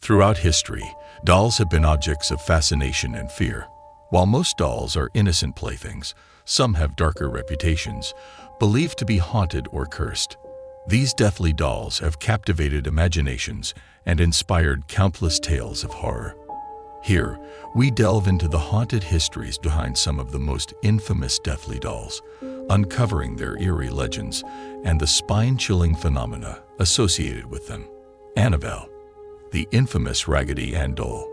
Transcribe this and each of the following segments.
Throughout history, dolls have been objects of fascination and fear. While most dolls are innocent playthings, some have darker reputations, believed to be haunted or cursed. These deathly dolls have captivated imaginations and inspired countless tales of horror. Here, we delve into the haunted histories behind some of the most infamous deathly dolls, uncovering their eerie legends and the spine-chilling phenomena associated with them. Annabelle, the infamous Raggedy Ann doll.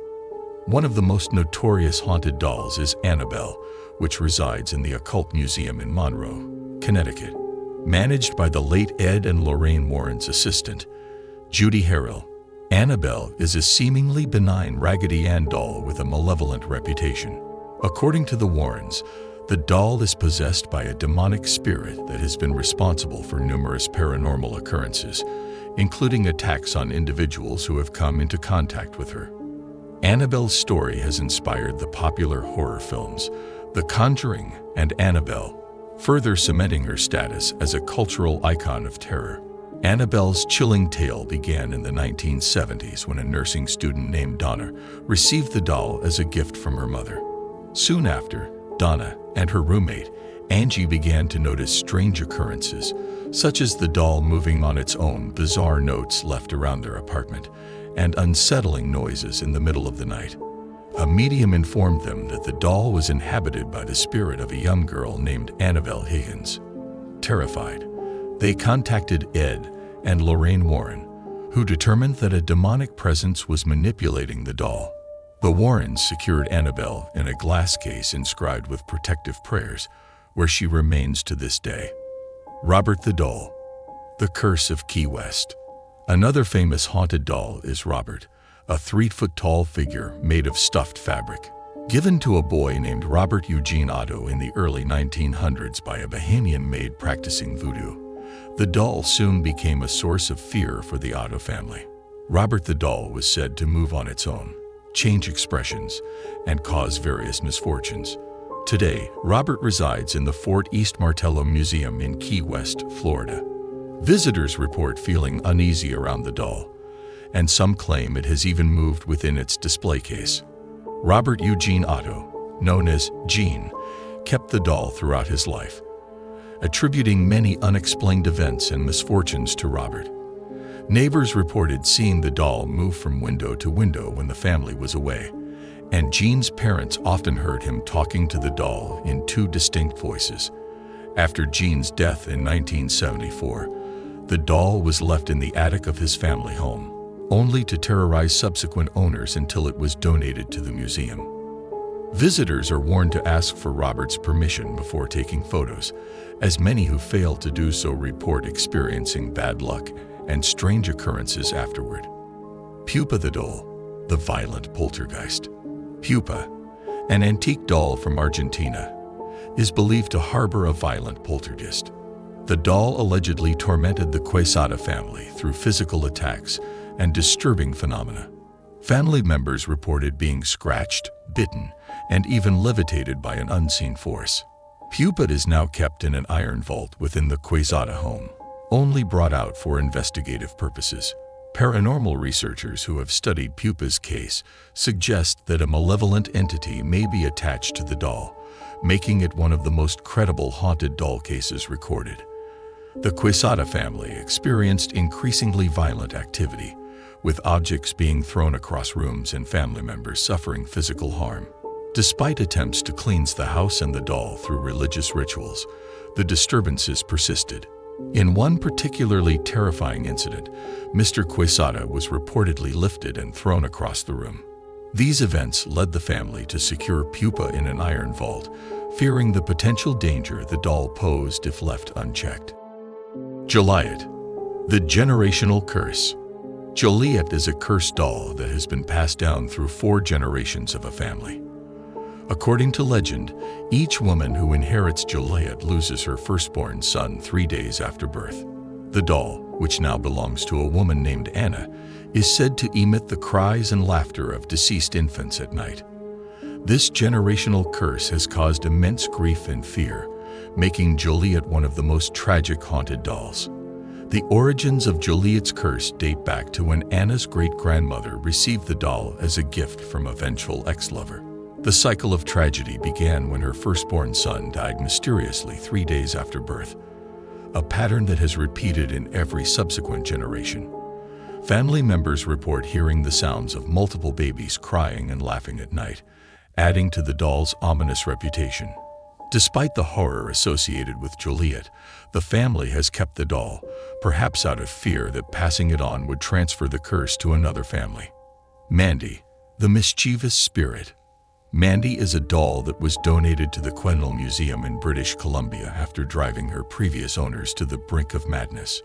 One of the most notorious haunted dolls is Annabelle, which resides in the Occult Museum in Monroe, Connecticut. Managed by the late Ed and Lorraine Warren's assistant, Judy Harrell, Annabelle is a seemingly benign Raggedy Ann doll with a malevolent reputation. According to the Warrens, the doll is possessed by a demonic spirit that has been responsible for numerous paranormal occurrences, including attacks on individuals who have come into contact with her. Annabelle's story has inspired the popular horror films The Conjuring and Annabelle, further cementing her status as a cultural icon of terror. Annabelle's chilling tale began in the 1970s when a nursing student named Donna received the doll as a gift from her mother. Soon after, Donna and her roommate, Angie, began to notice strange occurrences, such as the doll moving on its own, bizarre notes left around their apartment, and unsettling noises in the middle of the night. A medium informed them that the doll was inhabited by the spirit of a young girl named Annabelle Higgins. Terrified, they contacted Ed and Lorraine Warren, who determined that a demonic presence was manipulating the doll. The Warrens secured Annabelle in a glass case inscribed with protective prayers, where she remains to this day. Robert the Doll, the Curse of Key West. Another famous haunted doll is Robert, a 3-foot-tall figure made of stuffed fabric. Given to a boy named Robert Eugene Otto in the early 1900s by a Bahamian maid practicing voodoo, the doll soon became a source of fear for the Otto family. Robert the doll was said to move on its own, change expressions, and cause various misfortunes. Today, Robert resides in the Fort East Martello Museum in Key West, Florida. Visitors report feeling uneasy around the doll, and some claim it has even moved within its display case. Robert Eugene Otto, known as Gene, kept the doll throughout his life, attributing many unexplained events and misfortunes to Robert. Neighbors reported seeing the doll move from window to window when the family was away, and Gene's parents often heard him talking to the doll in 2 distinct voices. After Gene's death in 1974, the doll was left in the attic of his family home, only to terrorize subsequent owners until it was donated to the museum. Visitors are warned to ask for Robert's permission before taking photos, as many who fail to do so report experiencing bad luck and strange occurrences afterward. Pupa the Doll, the Violent Poltergeist. Pupa, an antique doll from Argentina, is believed to harbor a violent poltergeist. The doll allegedly tormented the Quesada family through physical attacks and disturbing phenomena. Family members reported being scratched, bitten, and even levitated by an unseen force. Pupa is now kept in an iron vault within the Quesada home, only brought out for investigative purposes. Paranormal researchers who have studied Pupa's case suggest that a malevolent entity may be attached to the doll, making it one of the most credible haunted doll cases recorded. The Quesada family experienced increasingly violent activity, with objects being thrown across rooms and family members suffering physical harm. Despite attempts to cleanse the house and the doll through religious rituals, the disturbances persisted. In one particularly terrifying incident, Mr. Quesada was reportedly lifted and thrown across the room. These events led the family to secure Pupa in an iron vault, fearing the potential danger the doll posed if left unchecked. Joliet, the generational curse. Joliet is a cursed doll that has been passed down through 4 generations of a family. According to legend, each woman who inherits Joliet loses her firstborn son 3 days after birth. The doll, which now belongs to a woman named Anna, is said to emit the cries and laughter of deceased infants at night. This generational curse has caused immense grief and fear, making Joliet one of the most tragic haunted dolls. The origins of Juliet's curse date back to when Anna's great-grandmother received the doll as a gift from a vengeful ex-lover. The cycle of tragedy began when her firstborn son died mysteriously 3 days after birth, a pattern that has repeated in every subsequent generation. Family members report hearing the sounds of multiple babies crying and laughing at night, adding to the doll's ominous reputation. Despite the horror associated with Juliet, the family has kept the doll, perhaps out of fear that passing it on would transfer the curse to another family. Mandy, the mischievous spirit. Mandy is a doll that was donated to the Quenelle Museum in British Columbia after driving her previous owners to the brink of madness.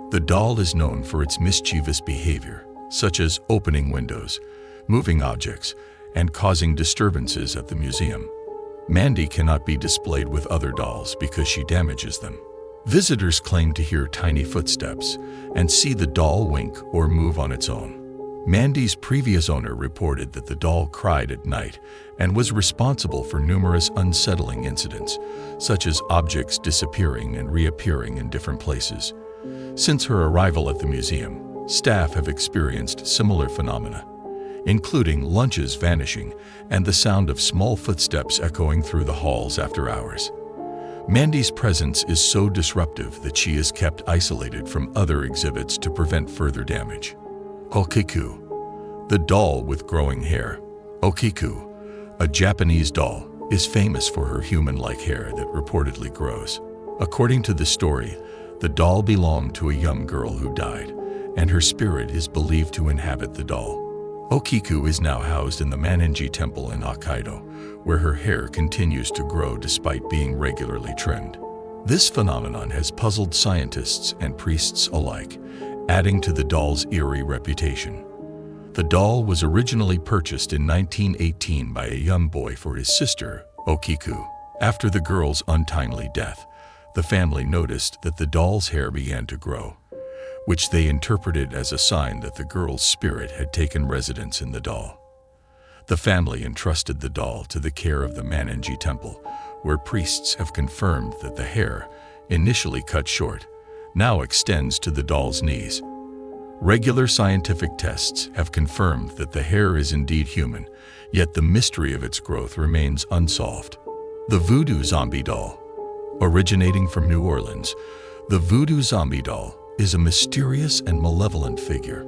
The doll is known for its mischievous behavior, such as opening windows, moving objects, and causing disturbances at the museum. Mandy cannot be displayed with other dolls because she damages them. Visitors claim to hear tiny footsteps and see the doll wink or move on its own. Mandy's previous owner reported that the doll cried at night and was responsible for numerous unsettling incidents, such as objects disappearing and reappearing in different places. Since her arrival at the museum, staff have experienced similar phenomena, including lunches vanishing and the sound of small footsteps echoing through the halls after hours. Mandy's presence is so disruptive that she is kept isolated from other exhibits to prevent further damage. Okiku, the doll with growing hair. Okiku, a Japanese doll, is famous for her human-like hair that reportedly grows. According to the story, the doll belonged to a young girl who died, and her spirit is believed to inhabit the doll. Okiku is now housed in the Manenji Temple in Hokkaido, where her hair continues to grow despite being regularly trimmed. This phenomenon has puzzled scientists and priests alike, adding to the doll's eerie reputation. The doll was originally purchased in 1918 by a young boy for his sister, Okiku. After the girl's untimely death, the family noticed that the doll's hair began to grow, which they interpreted as a sign that the girl's spirit had taken residence in the doll. The family entrusted the doll to the care of the Manenji Temple, where priests have confirmed that the hair, initially cut short, now extends to the doll's knees. Regular scientific tests have confirmed that the hair is indeed human, yet the mystery of its growth remains unsolved. The Voodoo Zombie Doll. Originating from New Orleans, the Voodoo Zombie Doll is a mysterious and malevolent figure.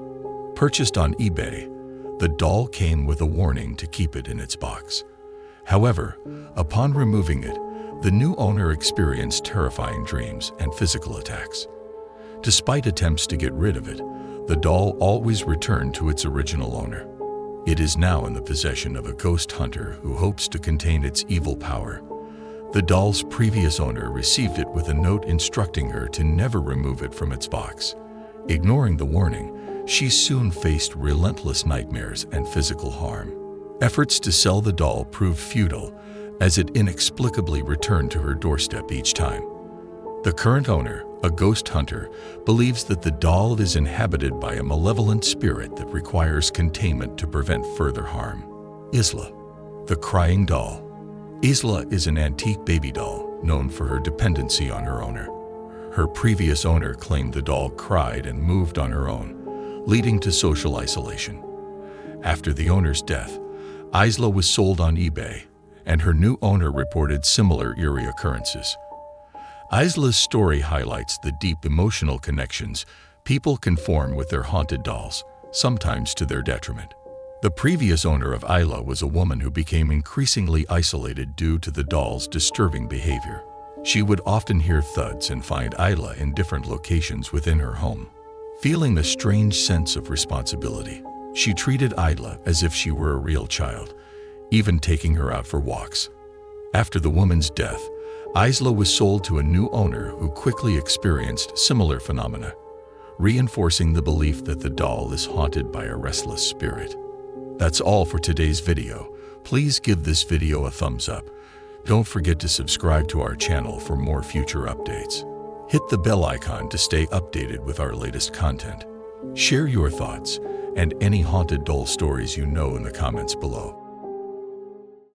Purchased on eBay, the doll came with a warning to keep it in its box. However, upon removing it, the new owner experienced terrifying dreams and physical attacks. Despite attempts to get rid of it, the doll always returned to its original owner. It is now in the possession of a ghost hunter who hopes to contain its evil power. The doll's previous owner received it with a note instructing her to never remove it from its box. Ignoring the warning, she soon faced relentless nightmares and physical harm. Efforts to sell the doll proved futile, as it inexplicably returned to her doorstep each time. The current owner, a ghost hunter, believes that the doll is inhabited by a malevolent spirit that requires containment to prevent further harm. Isla, the crying doll. Isla is an antique baby doll known for her dependency on her owner. Her previous owner claimed the doll cried and moved on her own, leading to social isolation. After the owner's death, Isla was sold on eBay, and her new owner reported similar eerie occurrences. Isla's story highlights the deep emotional connections people can form with their haunted dolls, sometimes to their detriment. The previous owner of Isla was a woman who became increasingly isolated due to the doll's disturbing behavior. She would often hear thuds and find Isla in different locations within her home. Feeling a strange sense of responsibility, she treated Isla as if she were a real child, even taking her out for walks. After the woman's death, Isla was sold to a new owner who quickly experienced similar phenomena, reinforcing the belief that the doll is haunted by a restless spirit. That's all for today's video. Please give this video a thumbs up. Don't forget to subscribe to our channel for more future updates. Hit the bell icon to stay updated with our latest content. Share your thoughts and any haunted doll stories you know in the comments below.